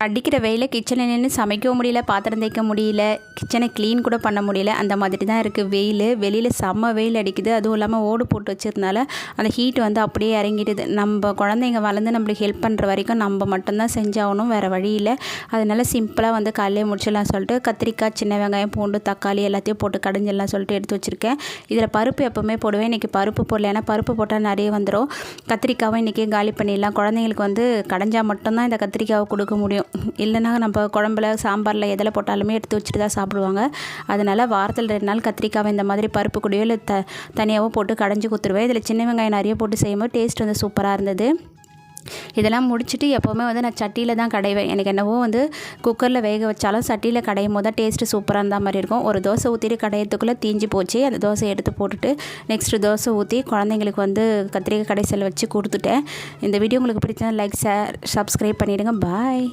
அடிக்கிற வெயிலில் கிச்சனில் நின்று சமைக்கவும் முடியல, பாத்திரம் தேய்க்க முடியல, கிச்சனை க்ளீன் கூட பண்ண முடியல. அந்த மாதிரி தான் இருக்குது வெயில். வெளியில் செம்ம வெயில் அடிக்குது. அதுவும் இல்லாமல் ஓடு போட்டு வச்சதுனால அந்த ஹீட் வந்து அப்படியே இறங்கிடுது. நம்ம குழந்தைங்க வளர்ந்து நம்மளுக்கு ஹெல்ப் பண்ணுற வரைக்கும் நம்ம மட்டும்தான் செஞ்சாகணும், வேறு வழி இல்லை. அதனால சிம்பிளாக வந்து காலையிலே முடிச்சிடலாம் சொல்லிட்டு கத்திரிக்காய், சின்ன வெங்காயம், பூண்டு, தக்காளி எல்லாத்தையும் போட்டு கடைஞ்சிடலாம் சொல்லிட்டு எடுத்து வச்சுருக்கேன். இதில் பருப்பு எப்போவுமே போடுவேன். இன்றைக்கி பருப்பு போடல, ஏன்னா பருப்பு போட்டால் நிறைய வந்துடும். கத்திரிக்காவும் இன்றைக்கி காலி பண்ணிடலாம். குழந்தைங்களுக்கு வந்து கடைஞ்சால் மட்டும்தான் இந்த கத்திரிக்காவை கொடுக்க முடியும். இல்லைனா நம்ம குழம்புல, சாம்பாரில் எதில் போட்டாலுமே எடுத்து வச்சுட்டு தான் சாப்பிடுவாங்க. அதனால் வாரத்தில் 2 நாள் கத்திரிக்காவை இந்த மாதிரி பருப்பு கூடயோ இல்லை தனியாகவோ போட்டு கடைஞ்சி கொடுத்துருவேன். இதில் சின்ன வெங்காயம் நிறைய போட்டு செய்யும்போது டேஸ்ட் வந்து சூப்பராக இருந்தது. இதெல்லாம் முடிச்சுட்டு எப்போவுமே வந்து நான் சட்டியில் தான் கடைவேன். எனக்கு என்னவோ வந்து குக்கரில் வேக வச்சாலும் சட்டியில் கடையும் போது தான் டேஸ்ட்டு சூப்பராக இருந்த மாதிரி இருக்கும். ஒரு தோசை ஊற்றிட்டு கடையத்துக்குள்ளே தீஞ்சு போச்சு. அந்த தோசை எடுத்து போட்டுட்டு நெக்ஸ்ட்டு தோசை ஊற்றி குழந்தைங்களுக்கு வந்து கத்திரிக்காய் கடைசியில் வச்சு கொடுத்துட்டேன். இந்த வீடியோ உங்களுக்கு பிடிச்சா லைக், ஷேர், சப்ஸ்கிரைப் பண்ணிவிடுங்க. பாய்.